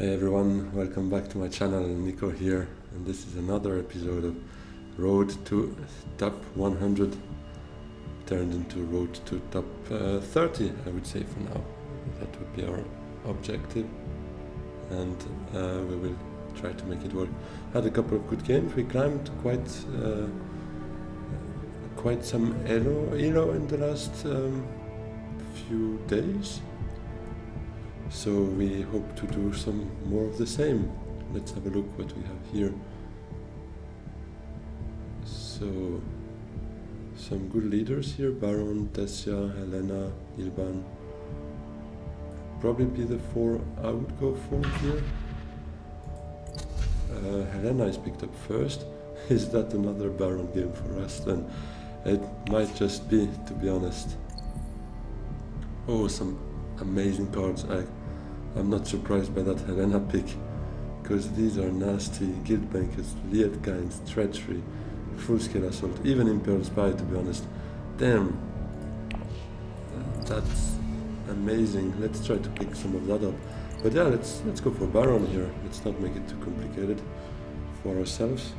Hey everyone, welcome back to my channel. Nico here, and this is another episode of Road to Top 100 turned into Road to Top 30, I would say for now. That would be our objective, and we will try to make it work. Had a couple of good games. We climbed quite some elo in the last few days. So we hope to do some more of the same. Let's have a look what we have here. So, some good leaders here: Baron, Tessia, Helena, Ilban. Probably be the four I would go for here. Helena is picked up first. Is that another Baron game for us? Then it might just be, to be honest. Oh, some amazing cards. I'm not surprised by that Helena pick, because these are nasty. Guild Bankers, Lietkinds, Treachery, Full-Scale Assault, even Imperial Spy, to be honest. Damn, that's amazing. Let's try to pick some of that up. But yeah, let's go for Baron here. Let's not make it too complicated for ourselves,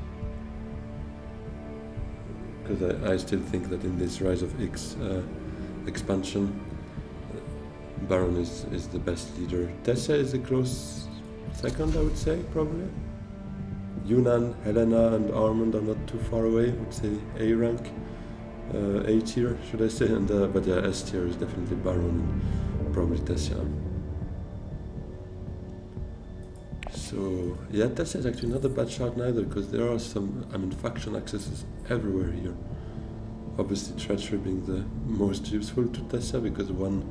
because I still think that in this Rise of X expansion, Baron is the best leader. Tessia is a close second, I would say, probably. Yunnan, Helena and Armand are not too far away. I would say A rank, A tier should I say, and but yeah, S tier is definitely Baron and probably Tessia. So yeah, Tessia is actually not a bad shot neither, because there are some, faction accesses everywhere here. Obviously Treachery being the most useful to Tessia, because one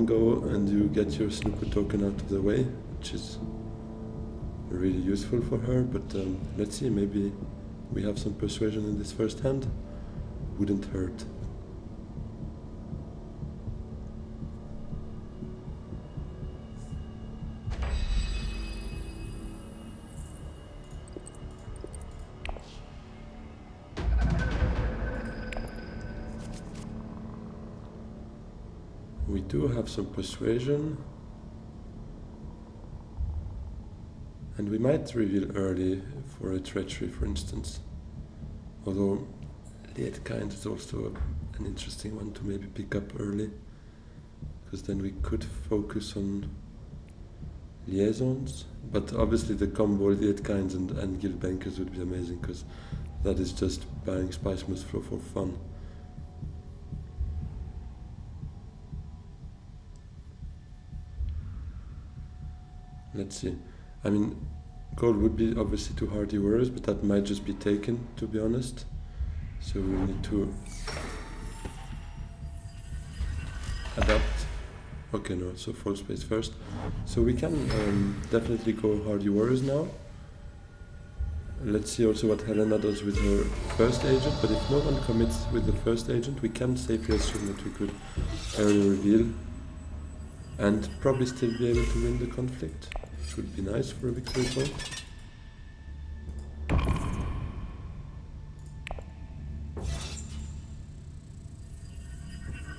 go and you get your snooper token out of the way, which is really useful for her. But let's see, maybe we have some persuasion in this first hand. Wouldn't hurt. We do have some persuasion, and we might reveal early for a Treachery, for instance. Although Lietkind is also an interesting one to maybe pick up early, because then we could focus on liaisons. But obviously the combo Lietkinds and Guild Bankers would be amazing, because that is just buying Spice Must Flow for fun. Let's see. Gold would be obviously too hardy warriors, but that might just be taken, to be honest. So we need to adapt. Okay, no, so full space first. So we can definitely go hardy warriors now. Let's see also what Helena does with her first agent, but if no one commits with the first agent, we can safely assume that we could early reveal and probably still be able to win the conflict, which would be nice for a victory point.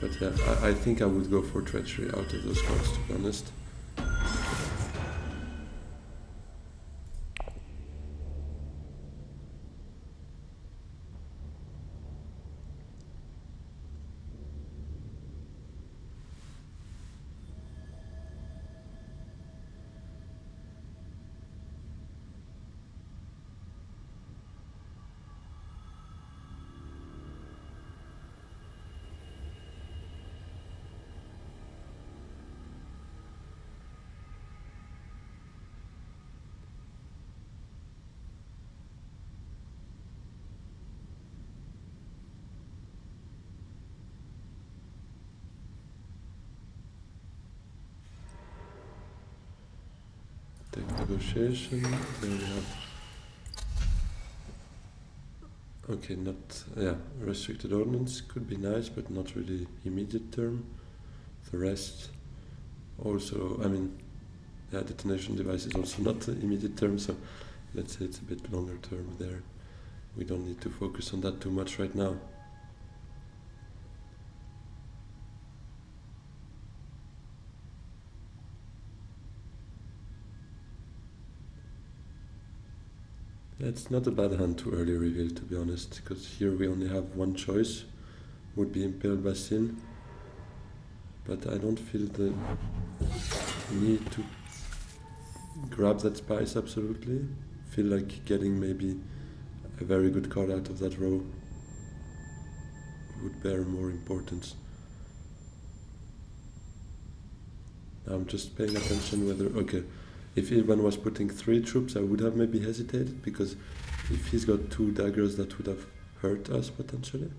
But yeah, I think I would go for Treachery out of those cards, to be honest. Negotiation, there we have. Okay, restricted ordnance could be nice, but not really immediate term. The rest also, detonation device is also not immediate term, so let's say it's a bit longer term there. We don't need to focus on that too much right now. It's not a bad hand to early reveal, to be honest, because here we only have one choice, would be Imperial Basin, but I don't feel the need to grab that spice absolutely. Feel like getting maybe a very good card out of that row would bear more importance. I'm just paying attention whether, okay, if Ilban was putting 3 troops I would have maybe hesitated, because if he's got 2 daggers that would have hurt us potentially.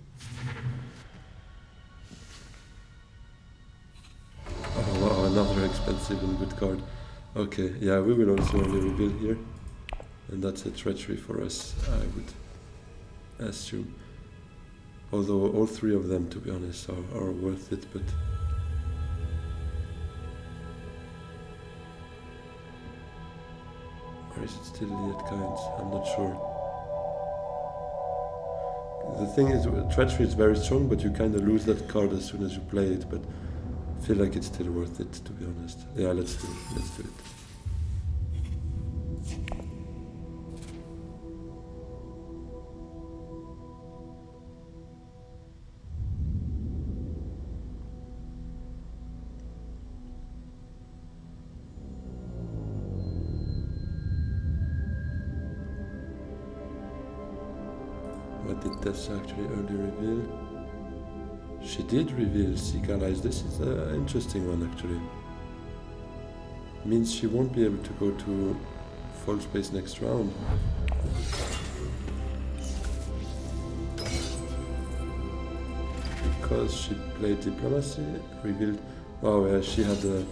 Oh wow, another expensive and good card. Okay, yeah, we will also only reveal here, and that's a treachery for us, I would assume. Although all 3 of them, to be honest, are worth it, but... Or is it still Liet Kynes? I'm not sure. The thing is, treachery is very strong, but you kind of lose that card as soon as you play it, but I feel like it's still worth it, to be honest. Yeah, let's do it. What did Tessia actually early reveal? She did reveal Seek Allies. This is an interesting one actually. Means she won't be able to go to full space next round. Because she played Diplomacy, revealed... Wow, yeah, she had a...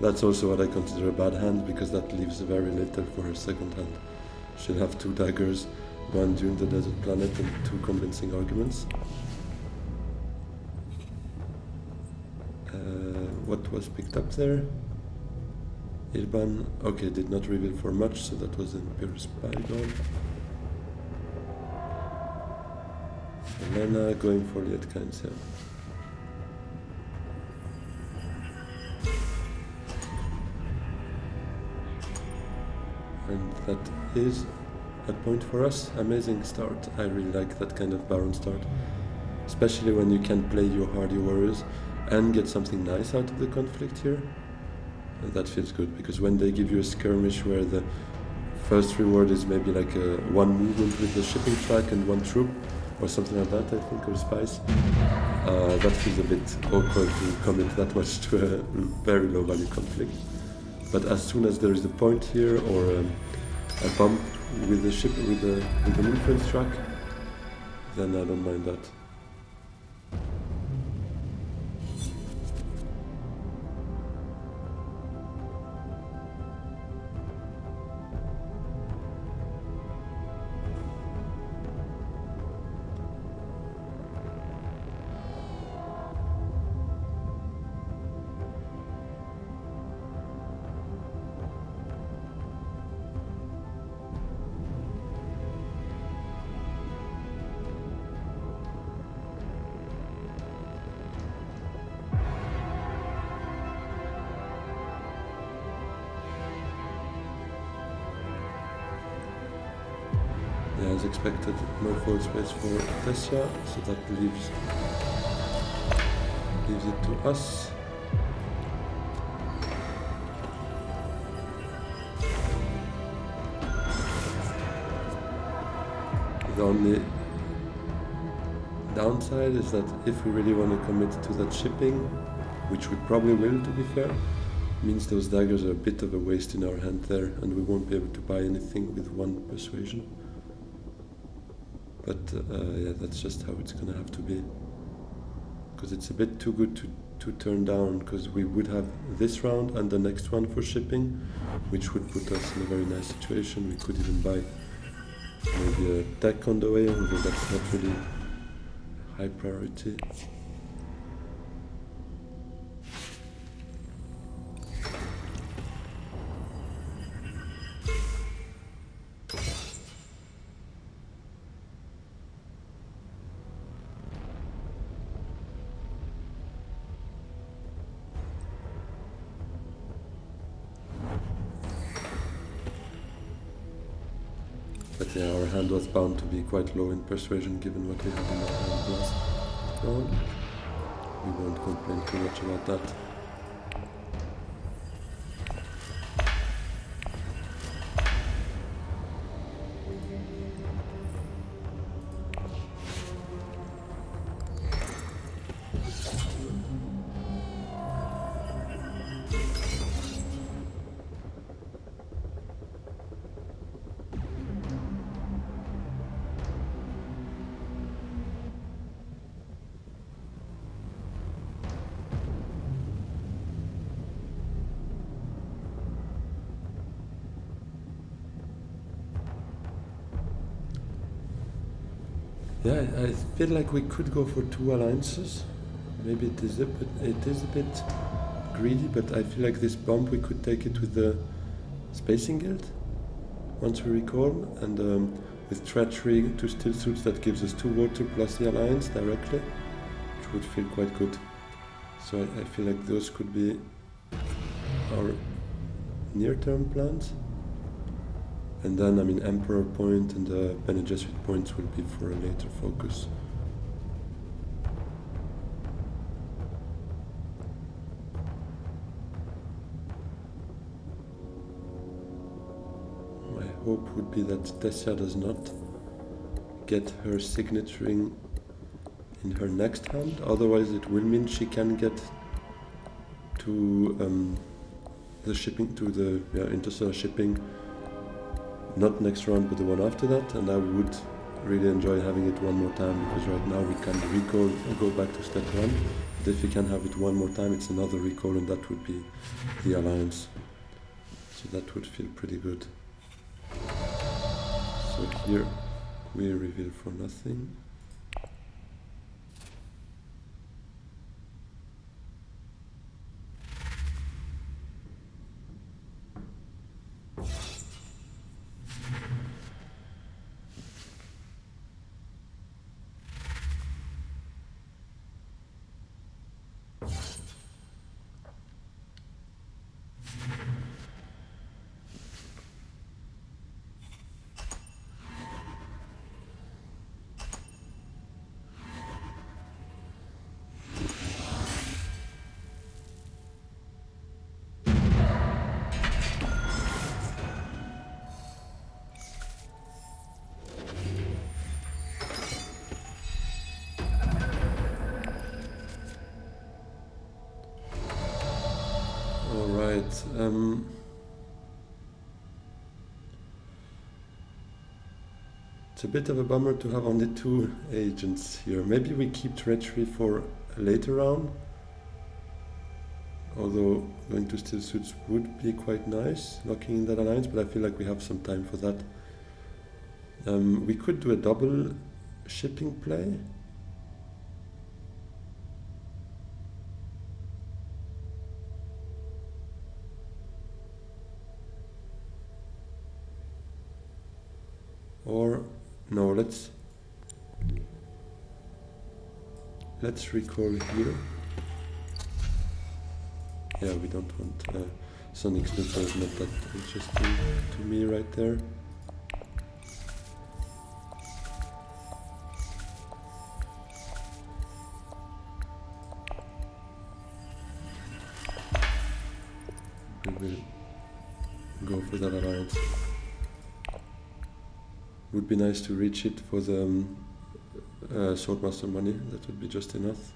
That's also what I consider a bad hand, because that leaves very little for her second hand. She'll have 2 daggers, 1 Dune the Desert Planet, and 2 convincing arguments. What was picked up there? Ilban, okay, did not reveal for much, so that was an Imperial Spy gone. Elena going for Liet Kynes, yeah. And that is a point for us. Amazing start. I really like that kind of Baron start. Especially when you can play your hardy warriors and get something nice out of the conflict here. And that feels good, because when they give you a skirmish where the first reward is maybe like a 1 movement with the shipping track and 1 troop, or something like that, I think, or spice, that feels a bit awkward to commit that much to a very low value conflict. But as soon as there is a point here, or a bump with the ship, with an influence track, then I don't mind that. Yeah, as expected, no forward space for Tessia, so that leaves it to us. The only downside is that if we really want to commit to that shipping, which we probably will, to be fair, means those daggers are a bit of a waste in our hand there, and we won't be able to buy anything with 1 persuasion. But yeah, that's just how it's gonna have to be, because it's a bit too good to turn down, because we would have this round and the next one for shipping, which would put us in a very nice situation. We could even buy maybe a tech on the way, although that's not really high priority. But yeah, our hand was bound to be quite low in persuasion given what we had in our hand last round. We won't complain too much about that. Yeah, I feel like we could go for 2 alliances. Maybe it is a bit greedy, but I feel like this bomb we could take it with the Spacing Guild once we recall, and with Treachery, 2 Still Suits, that gives us 2 water plus the alliance directly, which would feel quite good. So I feel like those could be our near-term plans. And then, I mean, Emperor Point and the Bene Gesserit points will be for a later focus. My hope would be that Tessia does not get her signet ring in her next hand, otherwise it will mean she can get to the shipping, to the interstellar shipping, not next round but the one after that, and I would really enjoy having it one more time, because right now we can recall and go back to step 1, but if we can have it one more time it's another recall, and that would be the alliance, so that would feel pretty good. So here we reveal for nothing. Alright, it's a bit of a bummer to have only 2 agents here. Maybe we keep Treachery for a later round, although going to Still Suits would be quite nice, locking in that alliance, but I feel like we have some time for that. We could do a double shipping play. Or no, let's recall here. Yeah, we don't want Sonic Snooper, is not that interesting to me right there. We will go for that alliance. Would be nice to reach it for the Swordmaster money, that would be just enough.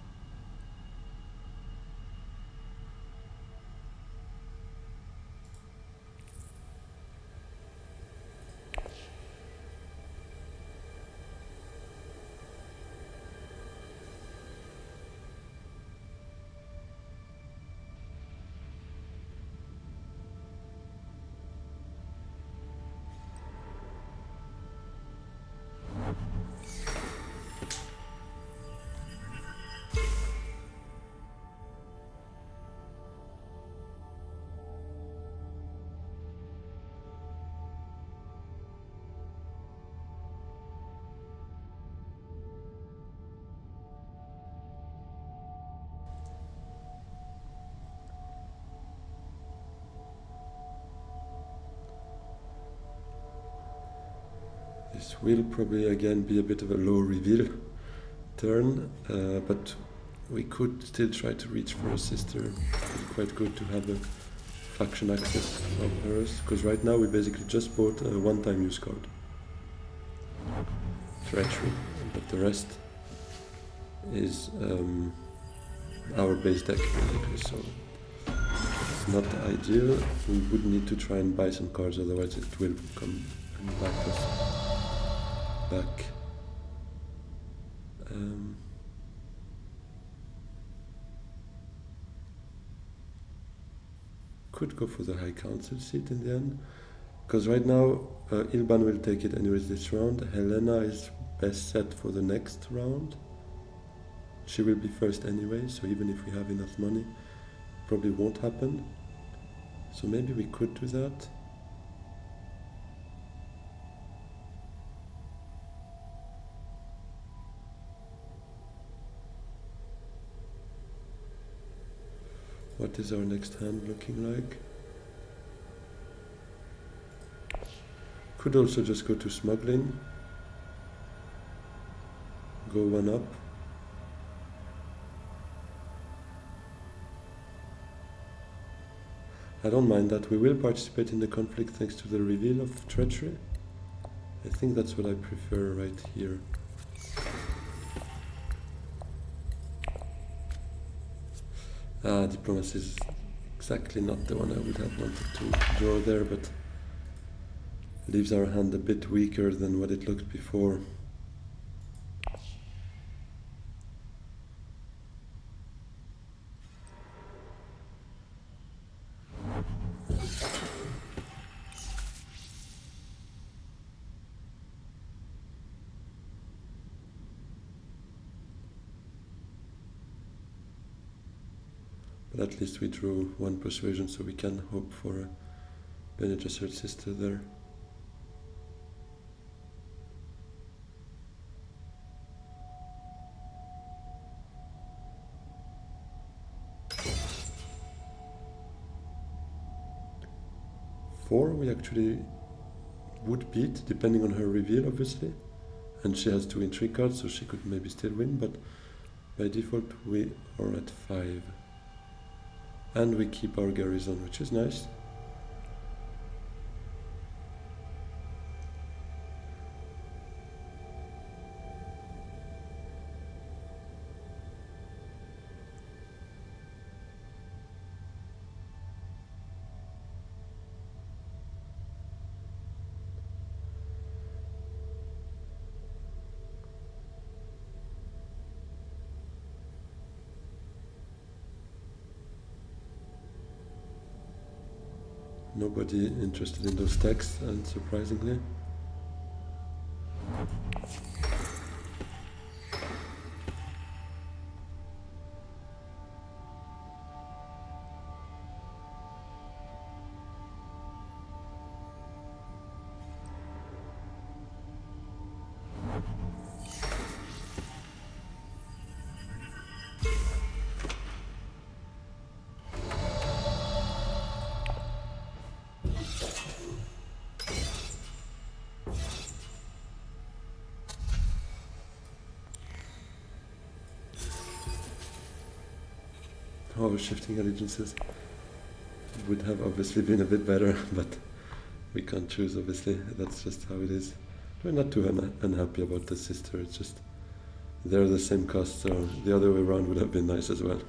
This will probably again be a bit of a low reveal turn, but we could still try to reach for a sister. It's quite good to have a faction access of hers, because right now we basically just bought a one-time use card. Treachery, but the rest is our base deck basically, so it's not ideal. We would need to try and buy some cards, otherwise it will come and back us back. Could go for the High Council seat in the end, because right now Ilban will take it anyways this round. Helena is best set for the next round. She will be first anyway, so even if we have enough money, probably won't happen. So maybe we could do that. What is our next hand looking like? Could also just go to smuggling. Go one up. I don't mind that. We will participate in the conflict thanks to the reveal of treachery. I think that's what I prefer right here. Diplomacy is exactly not the one I would have wanted to draw there, but leaves our hand a bit weaker than what it looked before. But at least we drew one persuasion, so we can hope for a Bene Gesserit sister there. Four we actually would beat, depending on her reveal, obviously. And she has two intrigue cards, so she could maybe still win, but by default we are at 5. And we keep our garrison, which is nice. Nobody interested in those texts, unsurprisingly. Oh, shifting allegiances. It would have obviously been a bit better, but we can't choose, obviously. That's just how it is. We're not too unhappy about the sister, it's just they're the same cost, so the other way around would have been nice as well.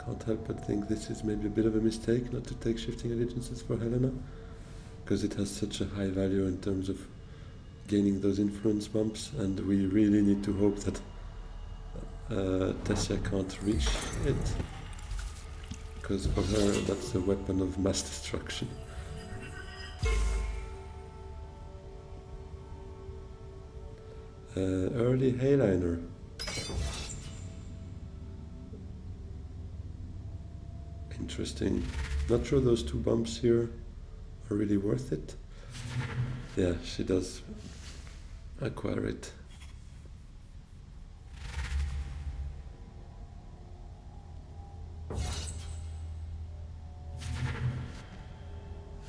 Can't help but think this is maybe a bit of a mistake not to take shifting allegiances for Helena, because it has such a high value in terms of gaining those influence bumps, and we really need to hope that Tessia can't reach it, because for her that's a weapon of mass destruction. Early Hayliner. Interesting. Not sure those 2 bumps here are really worth it. Yeah, she does acquire it.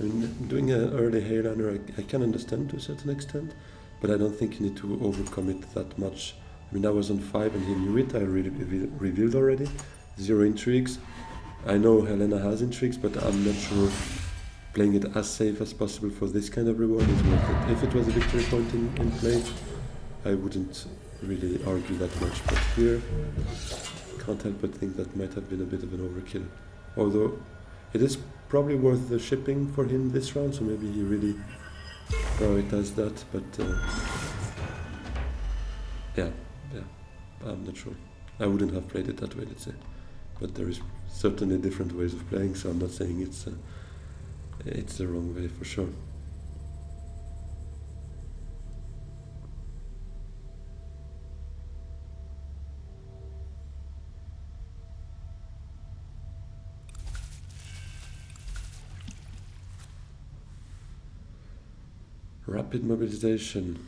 I mean, doing an early Hayliner I can understand to a certain extent, but I don't think you need to overcome it that much. I mean, I was on 5 and he knew it, I really revealed already. 0 intrigues. I know Helena has intrigues, but I'm not sure playing it as safe as possible for this kind of reward is worth it. If it was a victory point in play, I wouldn't really argue that much, but here, can't help but think that might have been a bit of an overkill. Although, it is probably worth the shipping for him this round, so maybe he really prioritized that, but yeah, I'm not sure. I wouldn't have played it that way, let's say. But there is certainly different ways of playing, so I'm not saying it's the wrong way for sure. Rapid mobilization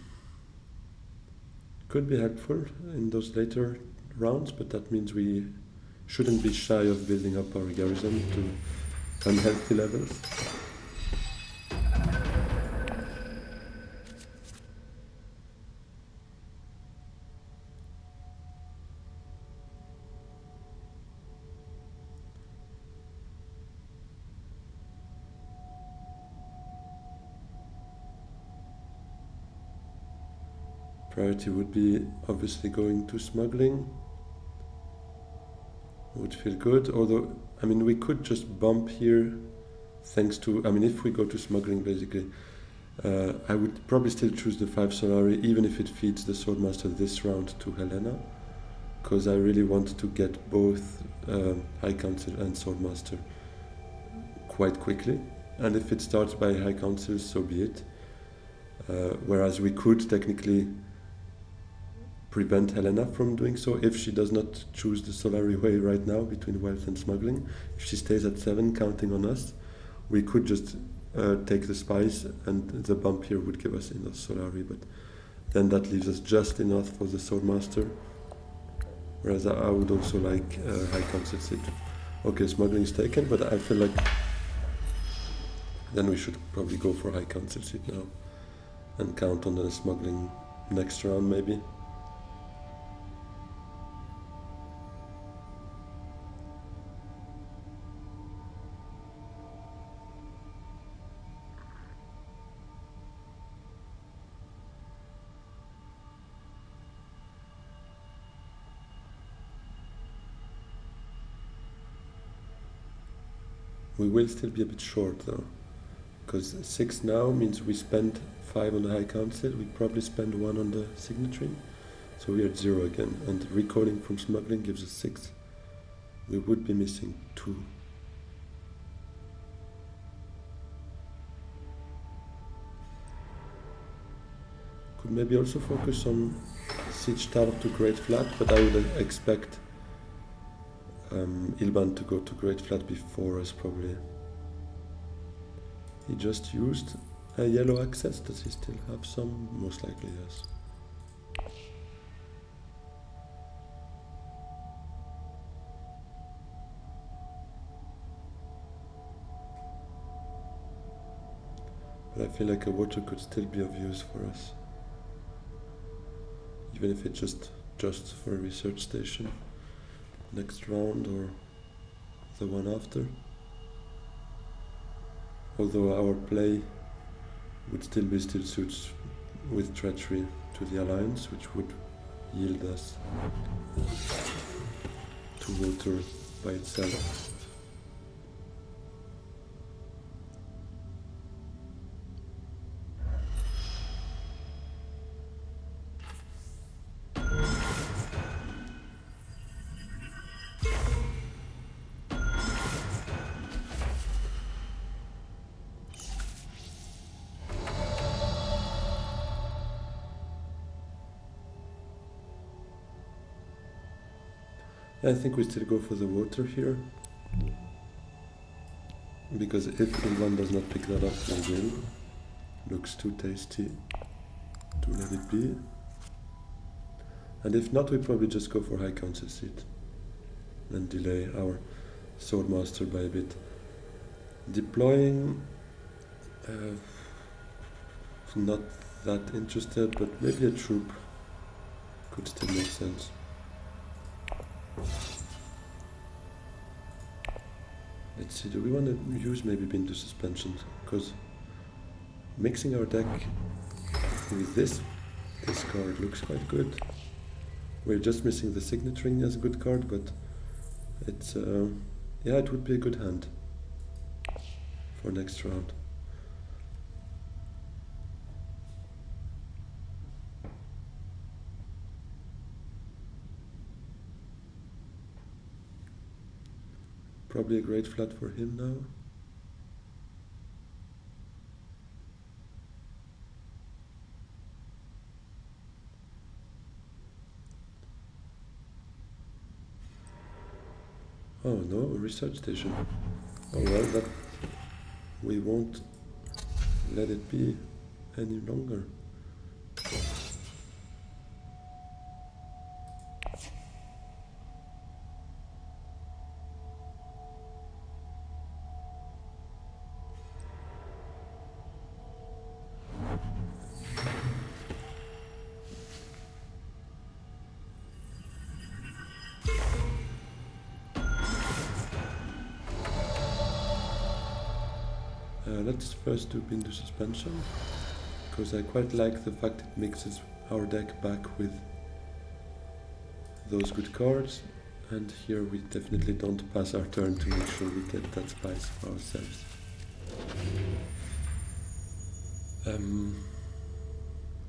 could be helpful in those later rounds, but that means we shouldn't be shy of building up our garrison to unhealthy levels. Priority would be obviously going to smuggling. Would feel good, although, I mean, we could just bump here thanks to, I mean, if we go to smuggling basically, I would probably still choose the 5 Solari even if it feeds the Swordmaster this round to Helena, because I really want to get both High Council and Swordmaster quite quickly, and if it starts by High Council, so be it. Whereas we could technically prevent Helena from doing so if she does not choose the Solari way right now between wealth and smuggling. If she stays at 7 counting on us, we could just take the spice and the bump here would give us enough Solari, but then that leaves us just enough for the Swordmaster, whereas I would also like High Council sit. Okay, smuggling is taken, but I feel like then we should probably go for High Council sit now and count on the smuggling next round maybe. We will still be a bit short though, because 6 now means we spend 5 on the High Council, we probably spend 1 on the Signatory, so we're at 0 again, and recalling from smuggling gives us 6. We would be missing 2. Could maybe also focus on Siege Tower to Great Flat, but I would expect Ilban to go to Great Flat before us probably. He just used a yellow access, does he still have some? Most likely yes. But I feel like a water could still be of use for us, even if it's just for a research station next round or the one after. Although our play would still be suits with treachery to the Alliance, which would yield us to water by itself. I think we still go for the water here. Because if Ilvan does not pick that up, we will. Looks too tasty to let it be. And if not, we probably just go for High Council seat and delay our Swordmaster by a bit. Deploying, not that interested, but maybe a troop could still make sense. Let's see, do we want to use maybe Bindu Suspension? Because mixing our deck with this card looks quite good. We're just missing the Signet Ring as a good card, but it's, yeah, it would be a good hand for next round. Probably a great flat for him now. Oh no, a research station. Oh well, that we won't let it be any longer. Let's first do Bindu Suspension, because I quite like the fact it mixes our deck back with those good cards, and here we definitely don't pass our turn to make sure we get that spice for ourselves.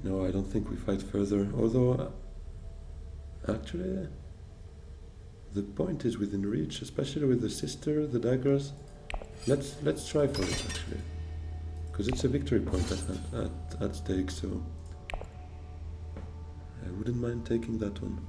No, I don't think we fight further, although actually the point is within reach, especially with the sister, the daggers. Let's try for it actually, because it's a victory point at stake, so I wouldn't mind taking that one.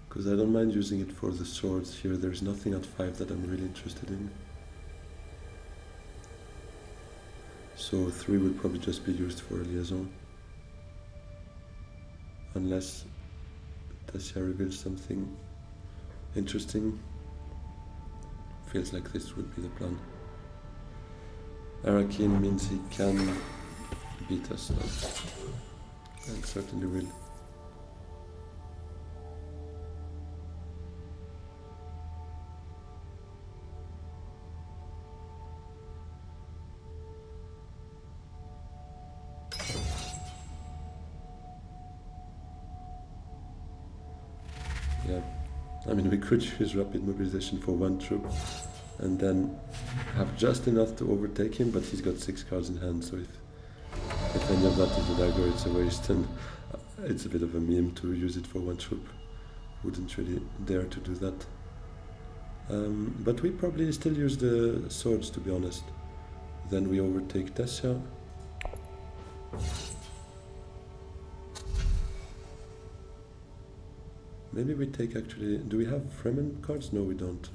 Because I don't mind using it for the swords here. There's nothing at 5 that I'm really interested in. So 3 will probably just be used for a liaison. Unless Tessia reveals something interesting. Feels like this would be the plan. Arakin means he can beat us now. And certainly will. Yeah, I mean we could use rapid mobilization for 1 troop and then have just enough to overtake him, but he's got 6 cards in hand, so if any of that is a dagger, it's a waste, and it's a bit of a meme to use it for 1 troop. Wouldn't really dare to do that. But we probably still use the swords, to be honest. Then we overtake Tessia. Maybe we take actually... Do we have Fremen cards? No, we don't.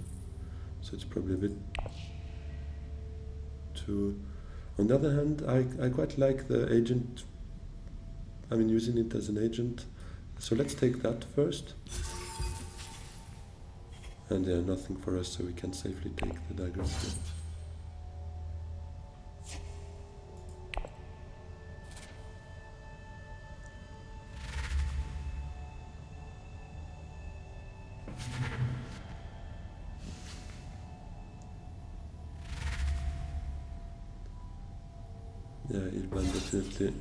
So it's probably a bit too... On the other hand, I quite like the agent. I mean, using it as an agent. So let's take that first. And yeah, nothing for us, so we can safely take the daggers here. Yeah, Ilban definitely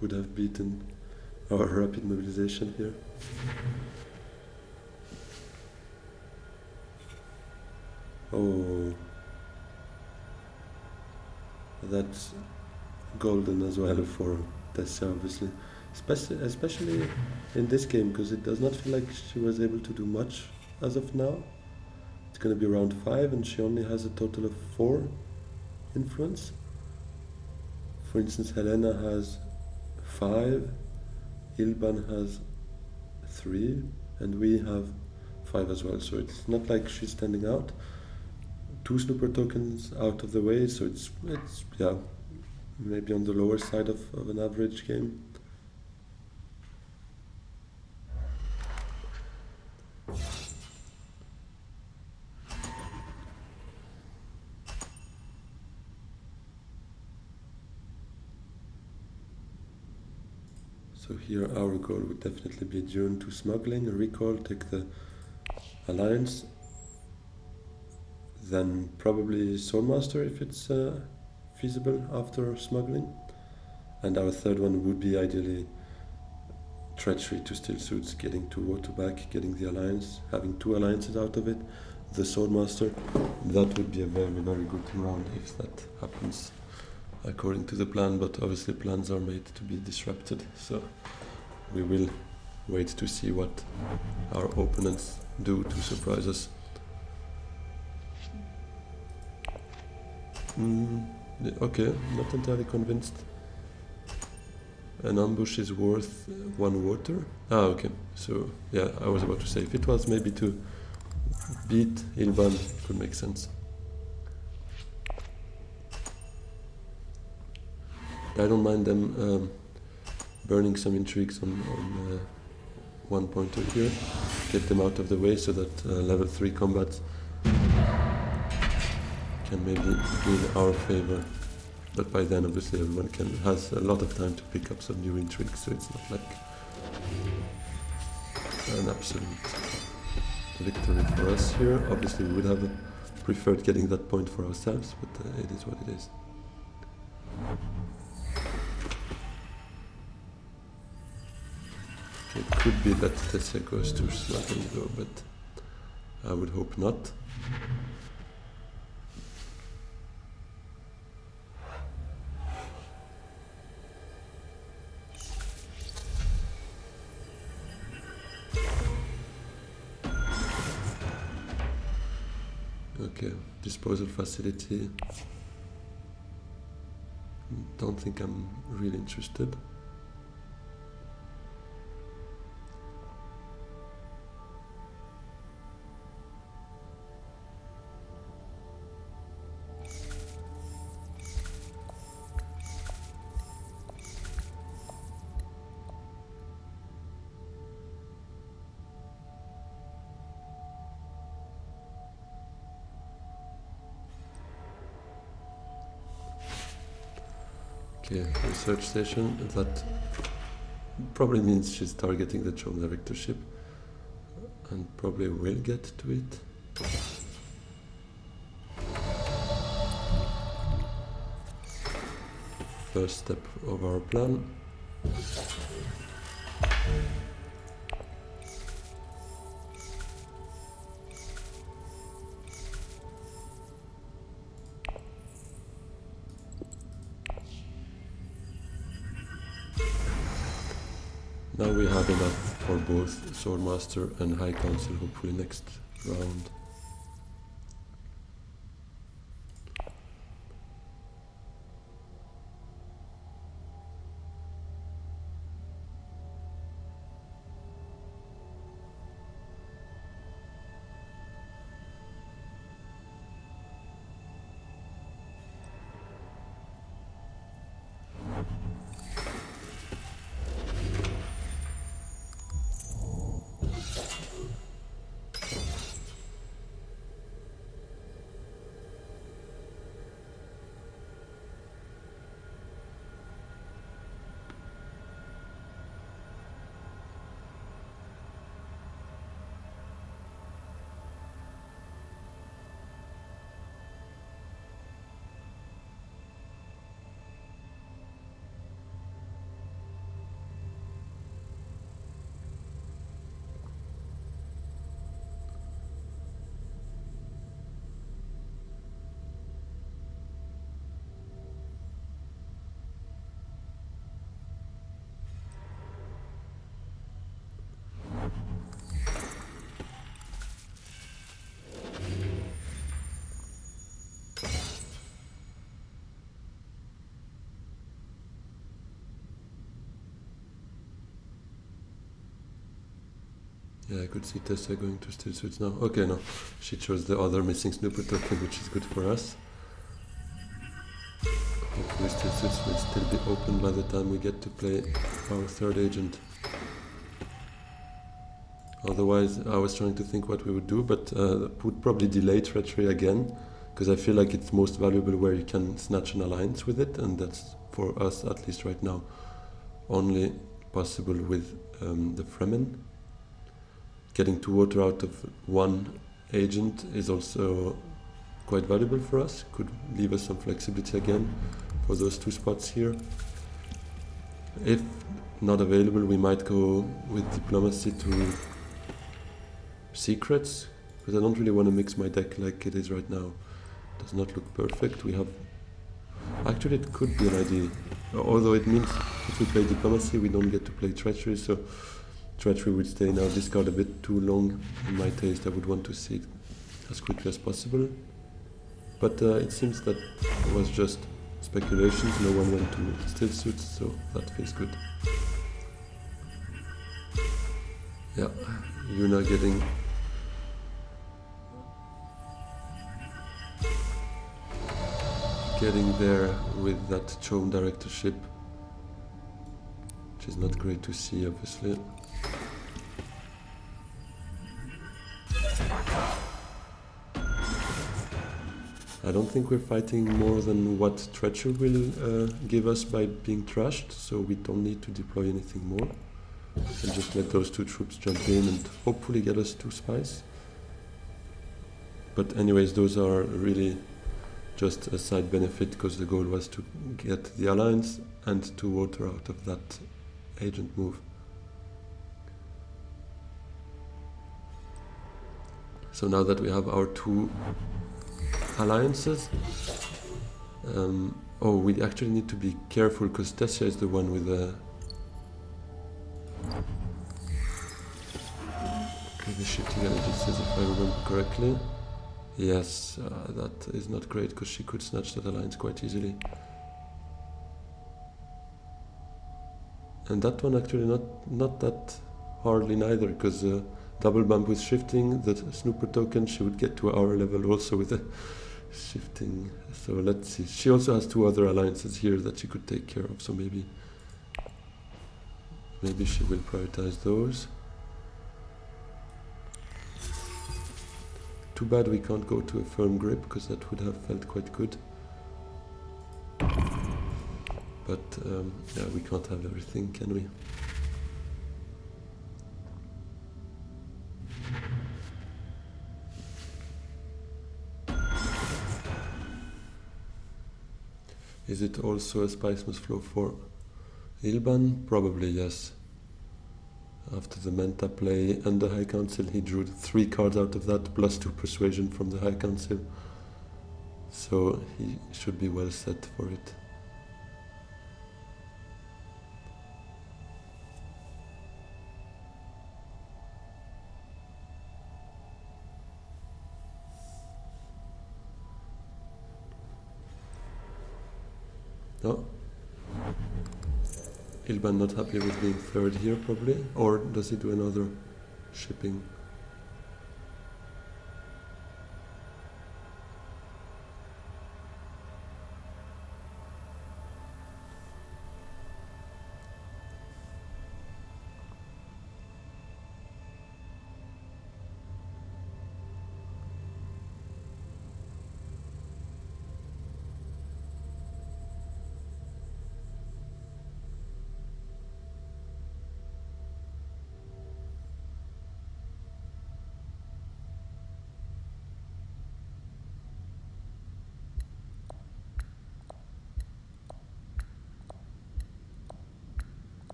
would have beaten our rapid mobilization here. Oh, that's golden as well for Tessia, obviously. Especially in this game, because it does not feel like she was able to do much as of now. It's going to be round 5, and she only has a total of 4 influence. For instance, Helena has 5, Ilban has 3, and we have 5 as well. So it's not like she's standing out. 2 super tokens out of the way, so it's yeah, maybe on the lower side of an average game. So here our goal would definitely be Dune to smuggling, a recall, take the alliance, then probably Soulmaster if it's feasible after smuggling, and our third one would be ideally treachery to Still Suits, getting 2 auto back, getting the alliance, having 2 alliances out of it, the Soulmaster. That would be a very, very good round if that happens according to the plan, but obviously plans are made to be disrupted, so we will wait to see what our opponents do to surprise us. Okay, not entirely convinced. An ambush is worth 1 water. Okay, so yeah, I was about to say, if it was maybe to beat Ilban, it could make sense. I don't mind them burning some intrigues on 1 pointer here, get them out of the way so that level 3 combat can maybe be in our favor. But by then obviously everyone has a lot of time to pick up some new intrigues, so it's not like an absolute victory for us here. Obviously we would have preferred getting that point for ourselves, but it is what it is. It could be that Tessia goes to smuggling though, but I would hope not. Okay, disposal facility. Don't think I'm really interested. Okay, research station. That probably means she's targeting the Chom directorship, and probably will get to it. First step of our plan. Now we have enough for both Swordmaster and High Council, hopefully next round. Yeah, I could see Tessia going to still suits now. Okay, no. She chose the other missing snooper token, which is good for us. Hopefully still suits will still be open by the time we get to play our third agent. Otherwise, I was trying to think what we would do, but would probably delay treachery again, because I feel like it's most valuable where you can snatch an alliance with it, and that's, for us at least right now, only possible with the Fremen. Getting 2 water out of 1 agent is also quite valuable for us, could leave us some flexibility again for those 2 spots here. If not available, we might go with diplomacy to secrets, because I don't really want to mix my deck like it is right now. It does not look perfect. We have... Actually, it could be an idea. Although it means if we play diplomacy, we don't get to play treachery, so treachery would stay in our discard a bit too long in my taste. I would want to see it as quickly as possible. But it seems that it was just speculations. No one went to still suits, so that feels good. Yeah, Yuna getting there with that Chome directorship, which is not great to see, obviously. I don't think we're fighting more than what treachery will give us by being trashed, so we don't need to deploy anything more. And just let those 2 troops jump in and hopefully get us 2 spies. But anyways, those are really just a side benefit, because the goal was to get the alliance and to water out of that agent move. So now that we have our 2 alliances, oh, we actually need to be careful, because Tessia is the one with the... the shifting allegiances, if I remember correctly. Yes, that is not great, because she could snatch that alliance quite easily. And that one actually not that hardly neither, because double bump with shifting, the snooper token, she would get to our level also with the shifting. So let's see. She also has 2 other alliances here that she could take care of, so maybe she will prioritize those. Too bad we can't go to a firm grip, because that would have felt quite good. But yeah, we can't have everything, can we? Is it also a spice must flow for Ilban? Probably yes. After the Menta play and the High Council, he drew 3 cards out of that, plus 2 persuasion from the High Council. So he should be well set for it. No? Ilban not happy with being 3rd here, probably? Or does he do another shipping?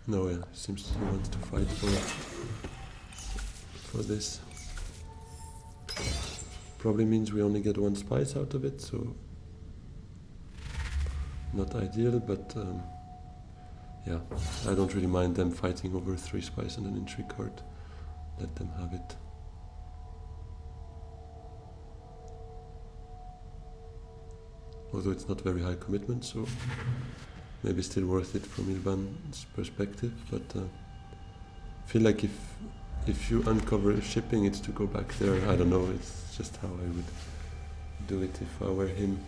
No, yeah, seems he wants to fight for this. Probably means we only get 1 spice out of it, so not ideal, but yeah, I don't really mind them fighting over 3 spice and an intrigue card. Let them have it. although it's not very high commitment, so maybe still worth it from Ilvan's perspective, but I feel like if you uncover shipping, it's to go back there. I don't know, it's just how I would do it if I were him.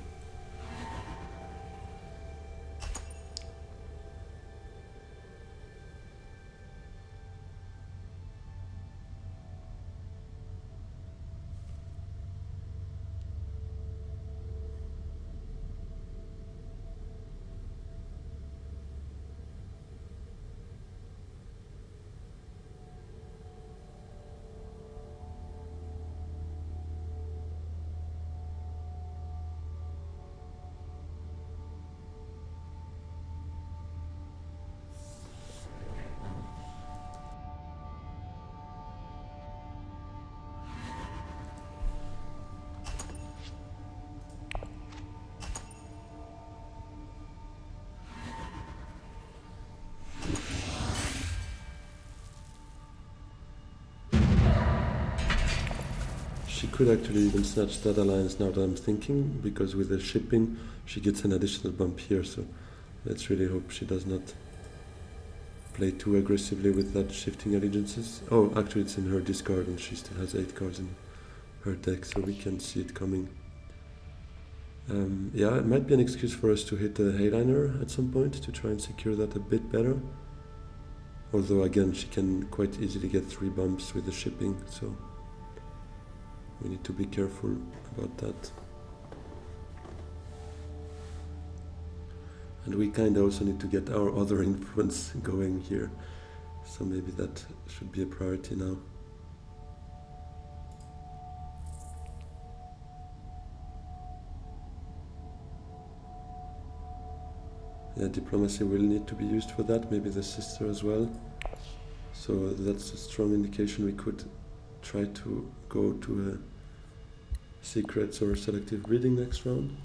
She could actually even snatch that alliance now that I'm thinking, because with the shipping she gets an additional bump here, so let's really hope she does not play too aggressively with that shifting allegiances. Oh, actually it's in her discard and she still has 8 cards in her deck, so we can see it coming. Yeah, it might be an excuse for us to hit the Hayliner at some point to try and secure that a bit better. Although again, she can quite easily get 3 bumps with the shipping, so we need to be careful about that. And we kind of also need to get our other influence going here, so maybe that should be a priority now. Yeah, diplomacy will need to be used for that, maybe the sister as well. So that's a strong indication we could try to go to a secrets or selective breeding next round.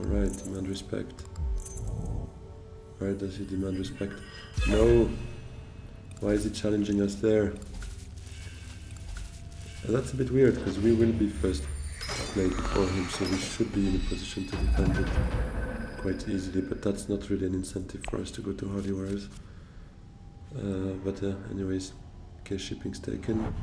Alright, demand respect. Why does he demand respect? No! Why is he challenging us there? That's a bit weird, because we will be first played before him, so we should be in a position to defend it quite easily, but that's not really an incentive for us to go to Hardy Warriors. But anyways, okay, shipping's taken.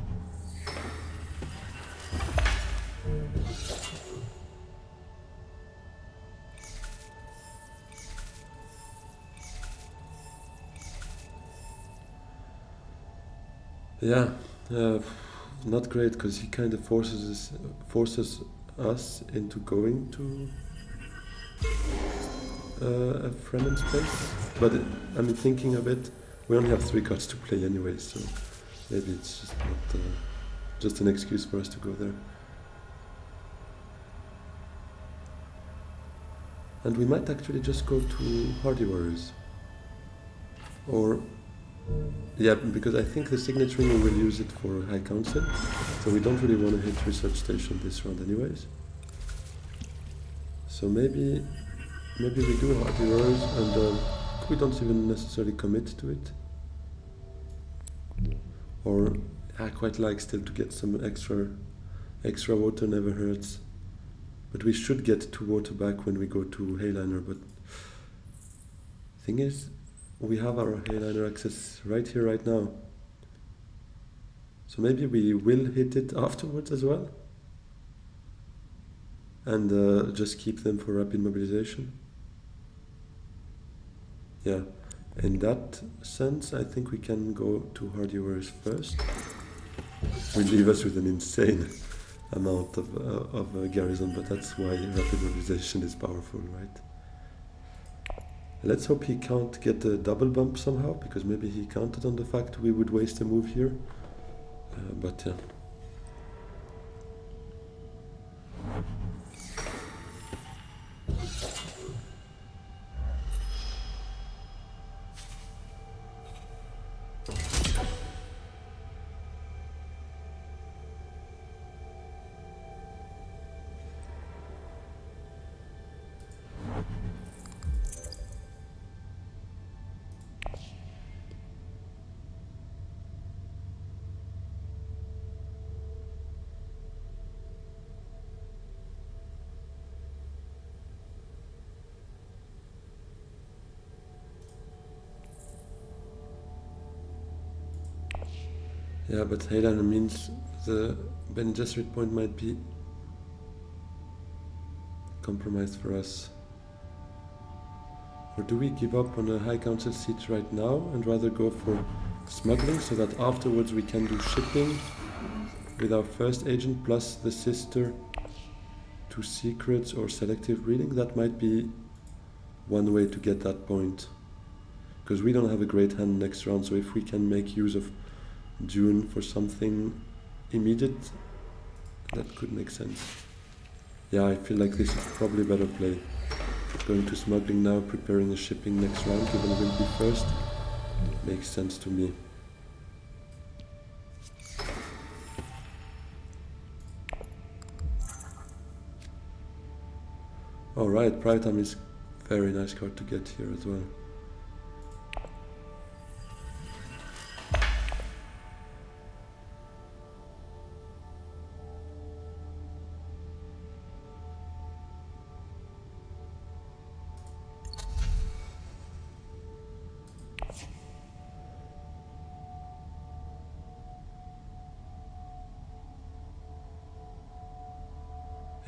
Yeah, not great, because he kind of forces us into going to a Fremen space. But I mean, thinking of it, we only have 3 cards to play anyway, so maybe it's just not just an excuse for us to go there. And we might actually just go to Hardy Warriors. Or yeah, because I think the signet ring we will use it for High Council, so we don't really want to hit Research Station this round anyways. So maybe we do Hardy Warriors and we don't even necessarily commit to it. Or I quite like still to get some extra water, never hurts. But we should get 2 water back when we go to Hayliner, but thing is, we have our Hayliner access right here, right now. So maybe we will hit it afterwards as well. And just keep them for rapid mobilization. Yeah, in that sense, I think we can go to Hardy Warriors first. Will leave us with an insane amount of garrison, but that's why rapid mobilization is powerful, right? Let's hope he can't get a double bump somehow, because maybe he counted on the fact we would waste a move here. But yeah. Yeah, but Heylander means the Ben Gesserit point might be compromised for us. Or do we give up on a High Council seat right now and rather go for smuggling so that afterwards we can do shipping with our first agent plus the sister to secrets or selective reading? That might be one way to get that point. Because we don't have a great hand next round, so if we can make use of Dune for something immediate, that could make sense. Yeah, I feel like this is probably a better play. Going to smuggling now, preparing the shipping next round, given we'll be first, makes sense to me. Alright, Private Army is a very nice card to get here as well.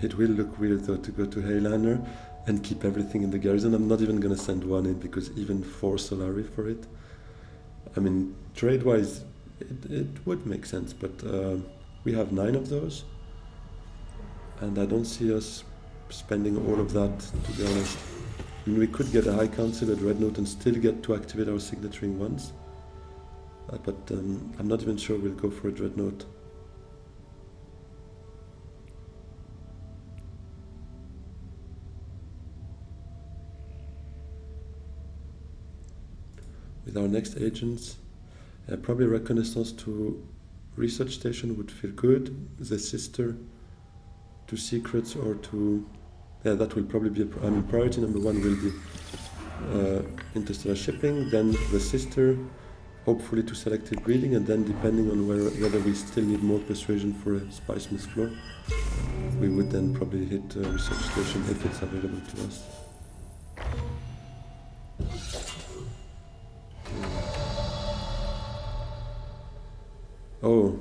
It will look weird though to go to Heylander and keep everything in the garrison. I'm not even gonna send one in because even 4 Solari for it. I mean, trade-wise, it would make sense, but we have 9 of those. And I don't see us spending all of that, to be honest. I mean, we could get a High Council at Red Note and still get to activate our signaturing ones. But I'm not even sure we'll go for a Dreadnought. With our next agents, probably reconnaissance to research station would feel good. The sister to secrets or to... Yeah, that will probably be I mean, priority number 1 will be interstellar shipping, then the sister, hopefully to selective breeding, and then depending on whether we still need more persuasion for a spy smith floor, we would then probably hit research station if it's available to us. Oh,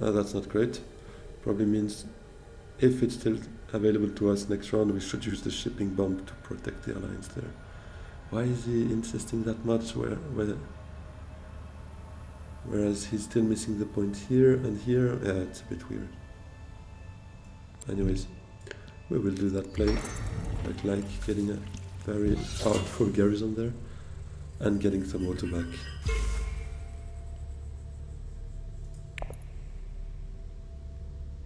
that's not great. Probably means if it's still available to us next round, we should use the shipping bomb to protect the alliance there. Why is he insisting that much? Whereas he's still missing the point here and here. Yeah, it's a bit weird. Anyways, we will do that play. I like getting a very powerful garrison there and getting some water back.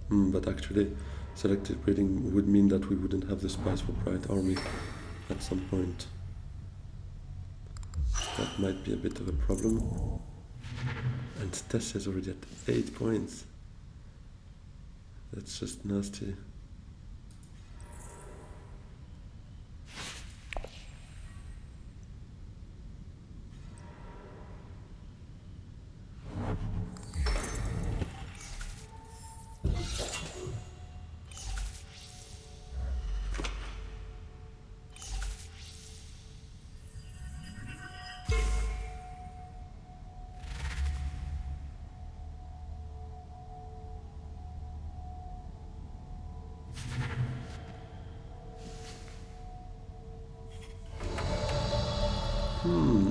But actually, selective breeding would mean that we wouldn't have the spies for Private Army at some point. That might be a bit of a problem. And Tessia is already at 8 points. That's just nasty.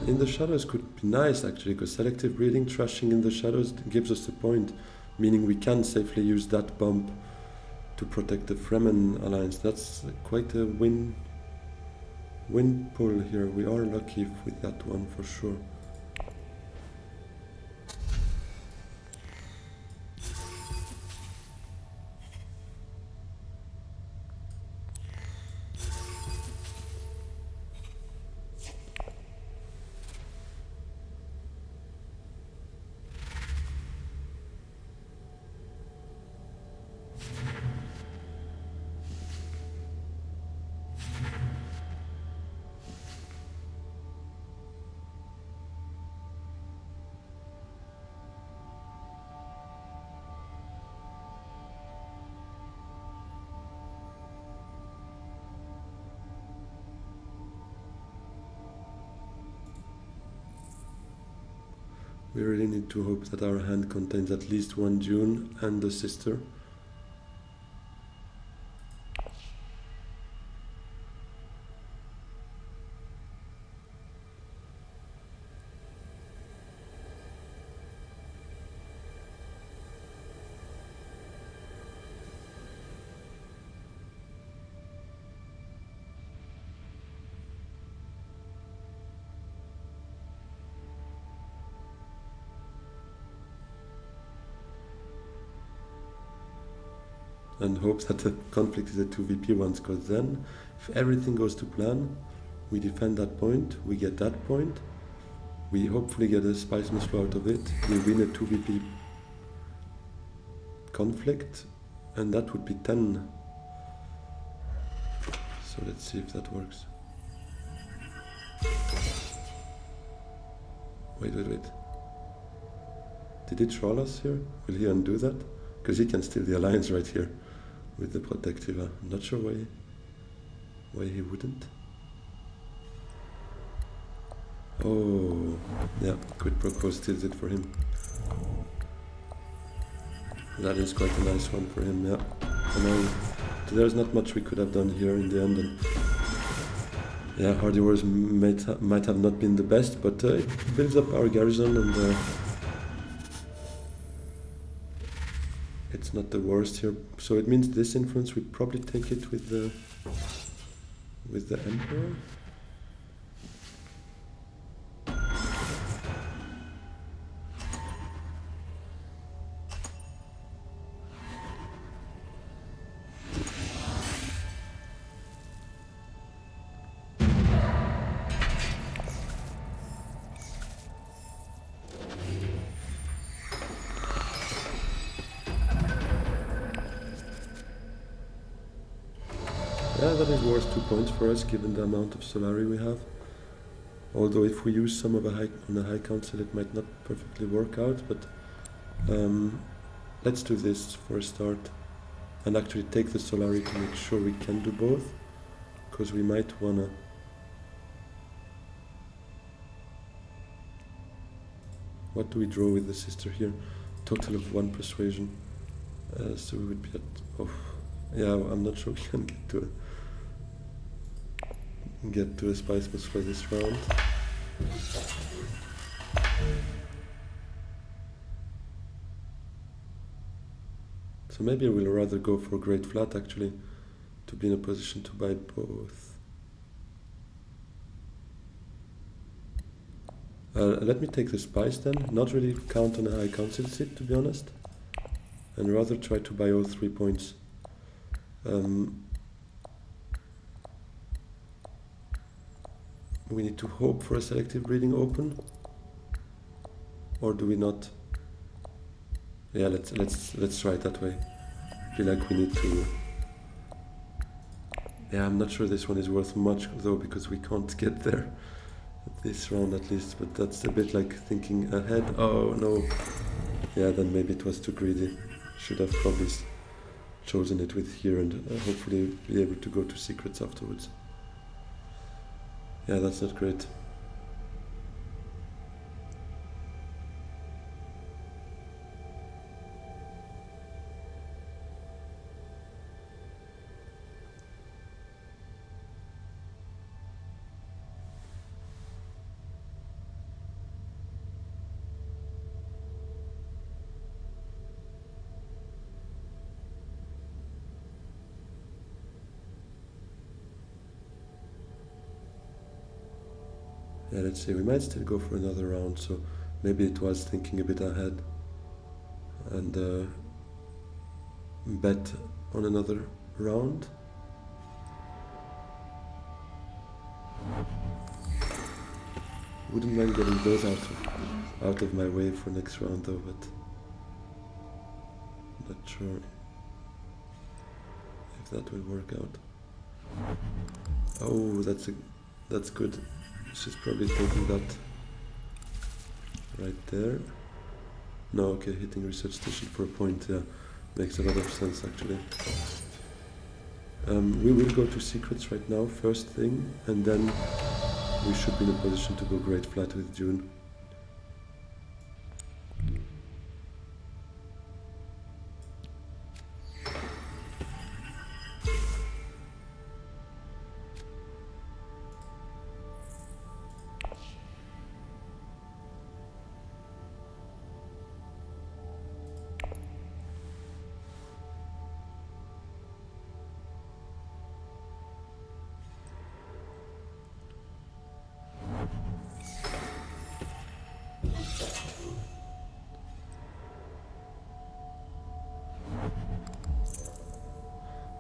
In the shadows could be nice actually, because selective breeding, trashing in the shadows gives us a point, meaning we can safely use that bump to protect the Fremen alliance. That's quite a win pull here. We are lucky with that one for sure. We really need to hope that our hand contains at least one Dune and the sister. And hope that the conflict is a 2VP once, because then, if everything goes to plan, we defend that point, we get that point, we hopefully get a spice flow out of it, we win a 2VP conflict, and that would be 10. So let's see if that works. Wait. Did he troll us here? Will he undo that? Because he can steal the alliance right here with the Protectiva. I'm not sure why he wouldn't. Oh, yeah, quid pro quo steals it for him. That is quite a nice one for him, yeah. And there's not much we could have done here in the end. And yeah, Hardy Wars might have not been the best, but it builds up our garrison, and it's not the worst here. So it means this influence, we probably take it with the Emperor. Yeah, that is worth 2 points for us, given the amount of Solari we have. Although if we use some of on a high council, it might not perfectly work out, but let's do this for a start, and actually take the Solari to make sure we can do both, because we might wanna... What do we draw with the sister here? Total of 1 persuasion. So we would be at... Oh, yeah, I'm not sure we can get to a spice bus for this round. So maybe we'll rather go for Great Flat, actually, to be in a position to buy both. Let me take the spice then, not really count on a high council seat, to be honest, and rather try to buy all 3 points. We need to hope for a selective breeding open, or do we not? Yeah, let's try it that way. I feel like we need to. Yeah, I'm not sure this one is worth much though, because we can't get there this round at least. But that's a bit like thinking ahead. Oh no. Yeah, then maybe it was too greedy. Should have probably chosen it with here and hopefully be able to go to secrets afterwards. Yeah, that's not great. Yeah, let's see, we might still go for another round, so maybe it was thinking a bit ahead and bet on another round. Wouldn't mind getting those out of my way for next round though, but not sure if that will work out. Oh, that's good. She's probably taking that right there. No, okay, hitting research station for a point, yeah, makes a lot of sense actually. We will go to secrets right now, first thing, and then we should be in a position to go Great Flat with Dune.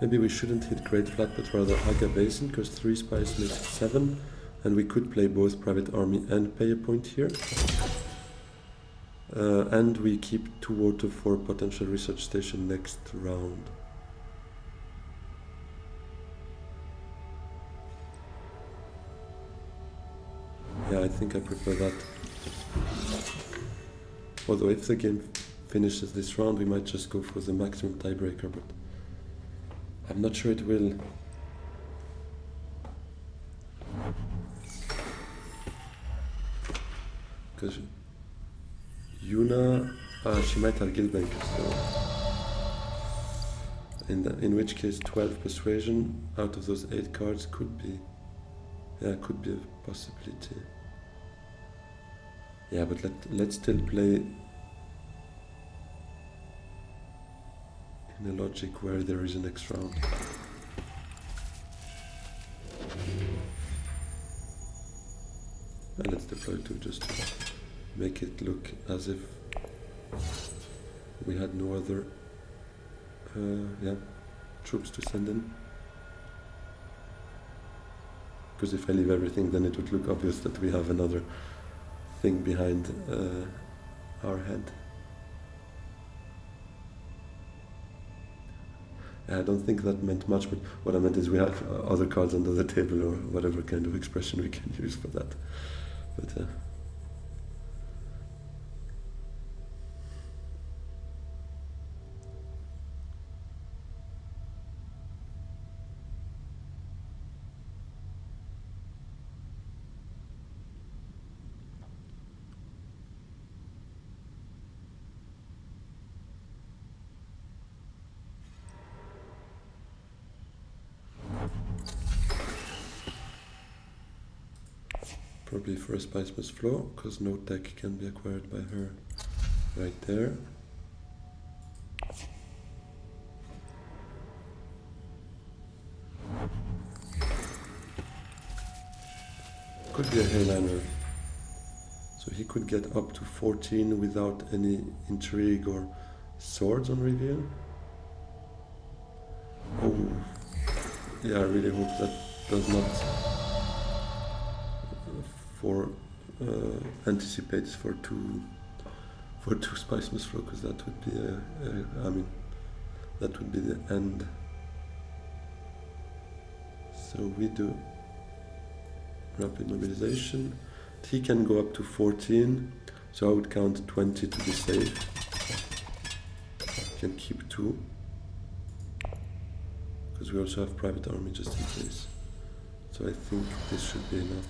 Maybe we shouldn't hit Great Flat, but rather Aga Basin, because 3 spice makes 7, and we could play both Private Army and pay a point here. And we keep 2 water for potential research station next round. Yeah, I think I prefer that. Although if the game finishes this round, we might just go for the maximum tiebreaker, but I'm not sure it will. Because Yuna, she might have Guildbankers, so in which case 12 persuasion out of those 8 cards could be, yeah, could be a possibility. Yeah, but let's still play in a logic where there is a next round. And let's deploy 2 just to make it look as if we had no other troops to send in. Because if I leave everything, then it would look obvious that we have another thing behind our head. I don't think that meant much, but what I meant is we have other cards under the table, or whatever kind of expression we can use for that. But probably for a Spice Must Flow, because no tech can be acquired by her right there. Could be a Hayliner. So he could get up to 14 without any intrigue or swords on reveal. Oh, yeah, I really hope that does not anticipates for two Spice Must Flow, because that would be I mean, that would be the end. So we do rapid mobilization. He can go up to 14, so I would count 20 to be safe. Can keep 2, because we also have private army just in case. So I think this should be enough.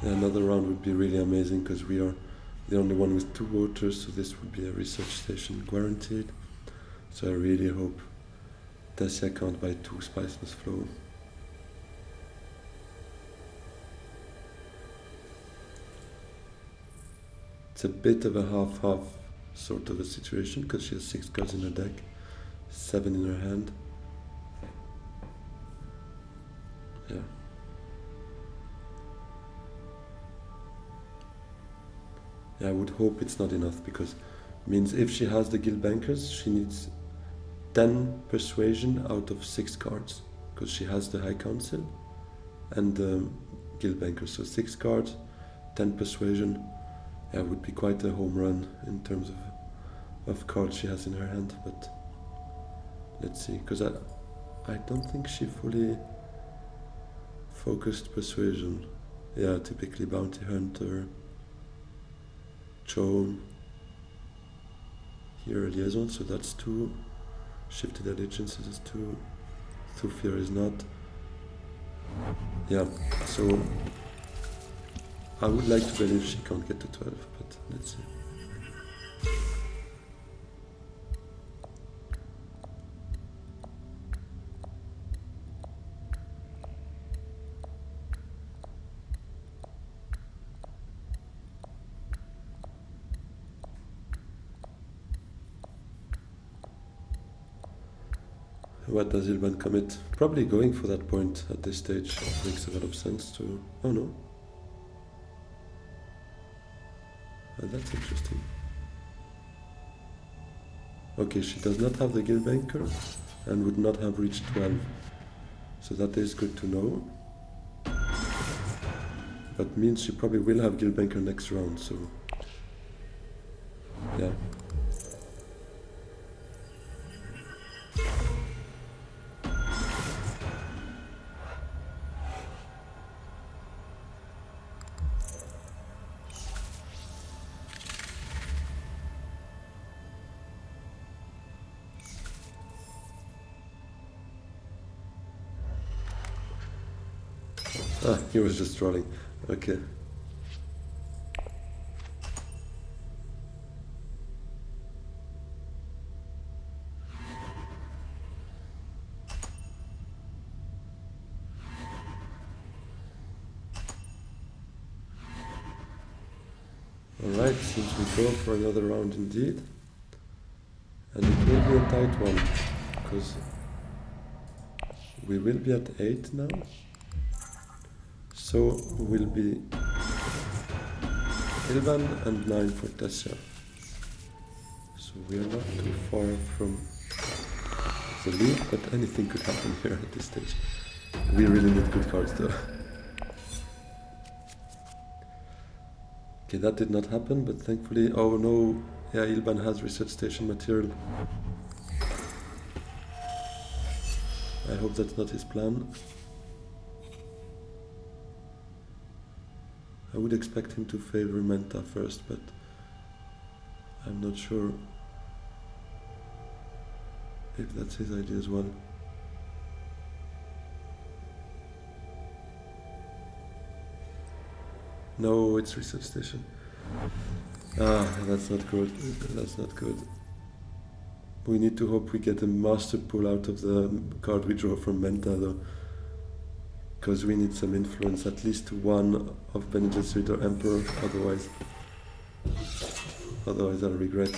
Another round would be really amazing, because we are the only one with 2 voters, so this would be a research station guaranteed. So I really hope Tessia can't buy 2 Spice Must Flow. It's a bit of a half-half sort of a situation, because she has 6 cards in her deck, 7 in her hand. Yeah. I would hope it's not enough, because it means if she has the Guild Bankers, she needs 10 persuasion out of 6 cards, because she has the High Council and the Guild Bankers. So 6 cards, 10 persuasion, would be quite a home run in terms of cards she has in her hand. But let's see, because I don't think she fully focused persuasion. Yeah, typically Bounty Hunter, Chome, here a liaison, so that's 2. Shifted allegiances is 2. Thufir is not. Yeah, so I would like to believe she can't get to 12, but let's see. What does Ilban commit? Probably going for that point at this stage makes a lot of sense to... Oh no. That's interesting. Okay, she does not have the guild banker and would not have reached 12. So that is good to know. That means she probably will have guild banker next round, so... Yeah. Ah, he was just trolling. Okay. Alright, seems we go for another round indeed. And it will be a tight one, because we will be at 8 now. So will be 11 and 9 for Tessia. So we are not too far from the lead, but anything could happen here at this stage. We really need good cards though. Okay, that did not happen, but thankfully... Oh no, yeah, Ilban has research station material. I hope that's not his plan. I would expect him to favor Menta first, but I'm not sure if that's his idea as well. No, it's research station. Ah, that's not good. That's not good. We need to hope we get a master pull out of the card we draw from Menta though. Because we need some influence, at least one of Bene Gesserit or Emperor, otherwise I'll regret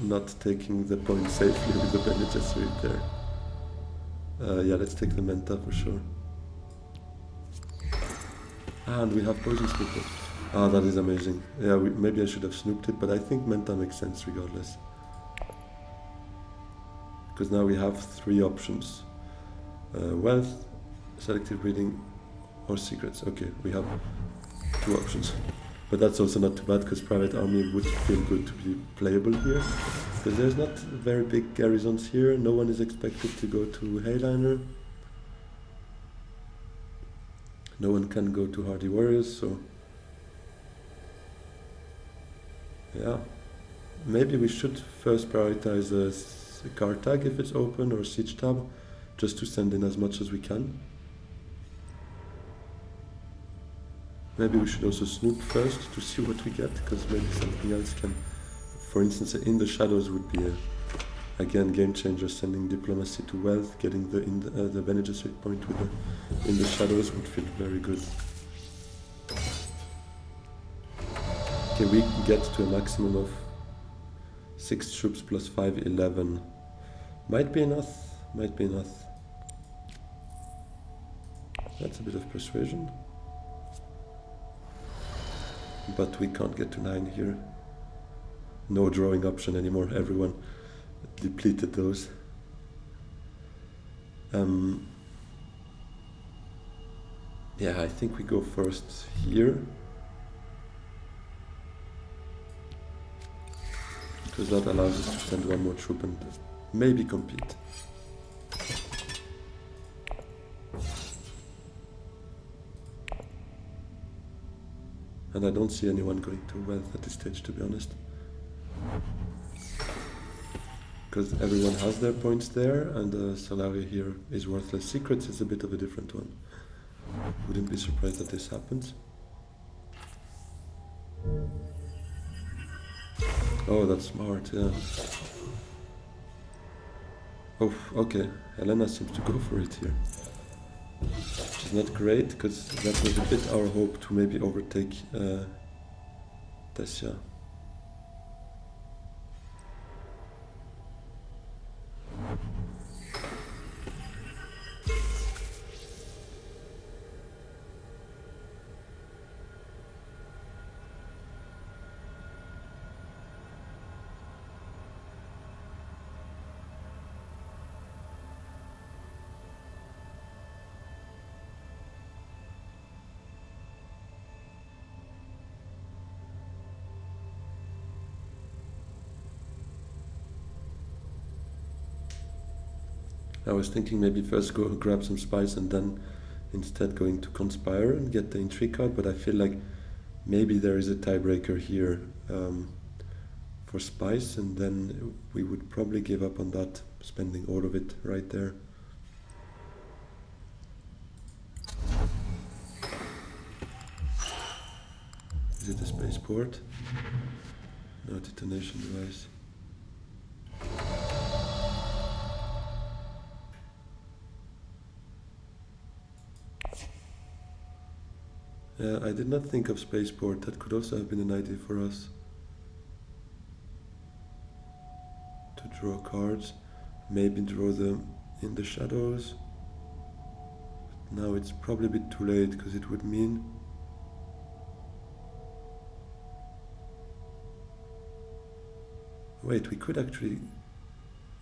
not taking the point safely with the Bene Gesserit there. Yeah, let's take the Menta for sure. And we have Poison Snoopers. Ah, that is amazing. Yeah, maybe I should have snooped it, but I think Menta makes sense regardless. Because now we have 3 options. Wealth, selective reading, or secrets. Okay, we have 2 options. But that's also not too bad, because Private Army would feel good to be playable here. Because there's not very big garrisons here, no one is expected to go to Hayliner. No one can go to Hardy Warriors, so... Yeah. Maybe we should first prioritize a card tag if it's open, or Siege Tab, just to send in as much as we can. Maybe we should also snoop first to see what we get, because maybe something else can... For instance, In the Shadows would be again game changer, sending diplomacy to wealth, getting the Bene Gesserit point with the In the Shadows would feel very good. Okay, we get to a maximum of 6 troops plus 5, 11. Might be enough, might be enough. That's a bit of persuasion. But we can't get to 9 here. No drawing option anymore, everyone depleted those. Yeah, I think we go first here. Because that allows us to send 1 more troop and maybe compete. And I don't see anyone going to wealth at this stage, to be honest. Because everyone has their points there, and the Solari here is worthless. Secrets is a bit of a different one. Wouldn't be surprised that this happens. Oh, that's smart, yeah. Oh, okay. Helena seems to go for it here. Which is not great, because that was a bit our hope to maybe overtake Tessia. I was thinking maybe first go grab some spice and then instead going to conspire and get the intrigue card, but I feel like maybe there is a tiebreaker here for spice, and then we would probably give up on that, spending all of it right there. Is it a spaceport? No, detonation device. Yeah, I did not think of spaceport. That could also have been an idea for us. To draw cards, maybe draw them in the shadows. But now it's probably a bit too late, because it would mean wait, we could actually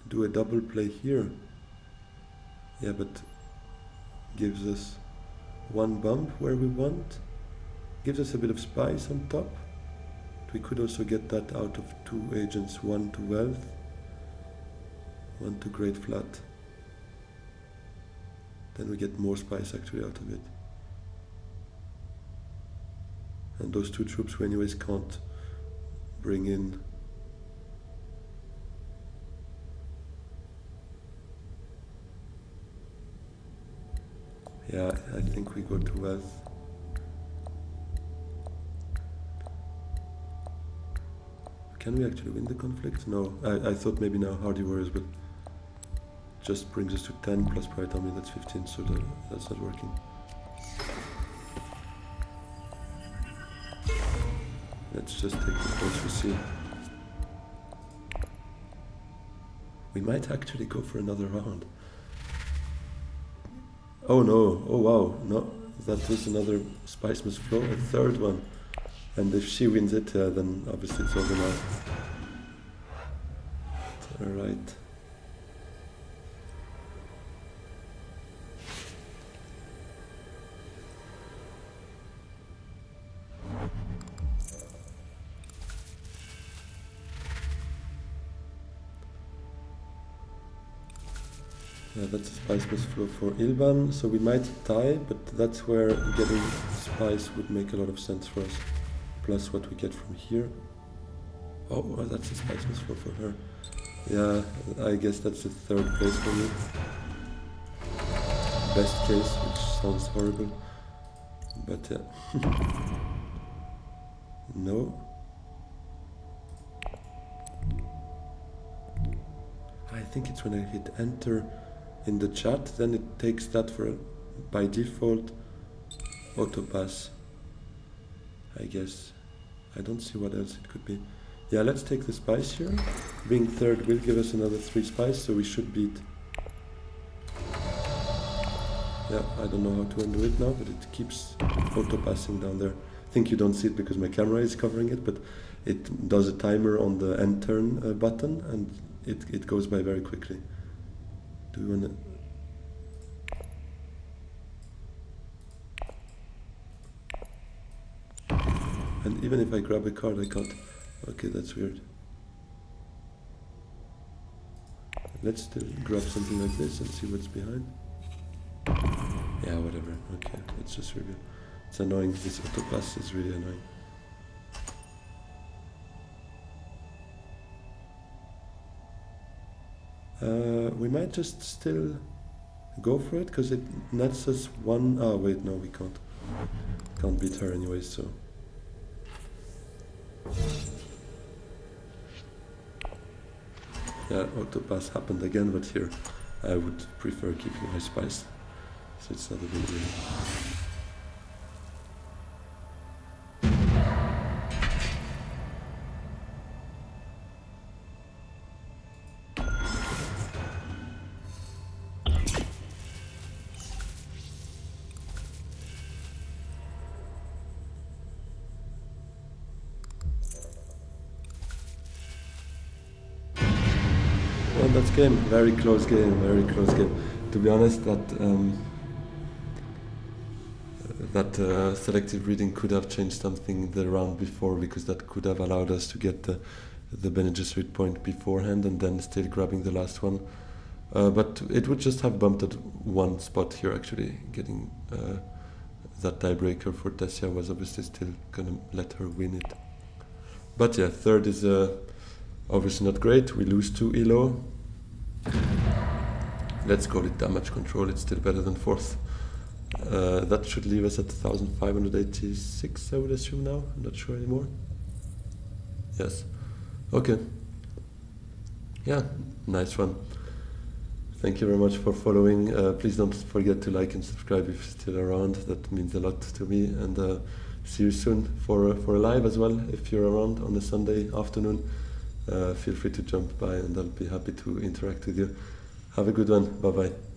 do a double play here. Yeah, but gives us one bump where we want, gives us a bit of spice on top. We could also get that out of two agents, one to wealth, one to great flat. Then we get more spice actually out of it. And those two troops we anyways can't bring in. Yeah, I think we go to wealth. Can we actually win the conflict? No, I thought maybe now hardy warriors, but just brings us to 10 plus pride army, that's 15, so that's not working. Let's just take the points we see. We might actually go for another round. Oh no, oh wow, no, that is another spice must flow, a third one. And if she wins it, then obviously it's over now. Alright. That's a spice must flow for Ilban, so we might tie, but that's where getting spice would make a lot of sense for us. Plus what we get from here. Oh, that's a spice must flow for her. Yeah, I guess that's the third place for me. Best case, which sounds horrible. But yeah. No. I think it's when I hit enter in the chat, then it takes that for by default auto pass. I guess. I don't see what else it could be. Yeah, let's take the spice here. Being third will give us another 3 spice, so we should beat. Yeah, I don't know how to undo it now, but it keeps auto passing down there. I think you don't see it because my camera is covering it, but it does a timer on the end turn button, and it goes by very quickly. Do you want to... And even if I grab a card, I can't... Okay, that's weird. Let's still grab something like this and see what's behind. Yeah, whatever. Okay, let's just review. It's annoying. This auto pass is really annoying. We might just still go for it, because it nets us one... Oh, wait, no, we can't. Can't beat her anyway, so... Yeah, auto pass happened again, but here I would prefer keeping my spice, so it's not a big deal. And that's game, very close game, very close game. To be honest, that selective reading could have changed something the round before, because that could have allowed us to get the Bene Gesserit point beforehand and then still grabbing the last one. But it would just have bumped at one spot here actually. Getting that tiebreaker for Tessia was obviously still gonna let her win it. But yeah, third is obviously not great. We lose to Elo. Let's call it damage control, it's still better than fourth. That should leave us at 1586, I would assume now. I'm not sure anymore. Yes. Okay. Yeah, nice one. Thank you very much for following. Please don't forget to like and subscribe if you're still around. That means a lot to me. And see you soon for a live as well. If you're around on a Sunday afternoon, feel free to jump by and I'll be happy to interact with you. Have a good one. Bye-bye.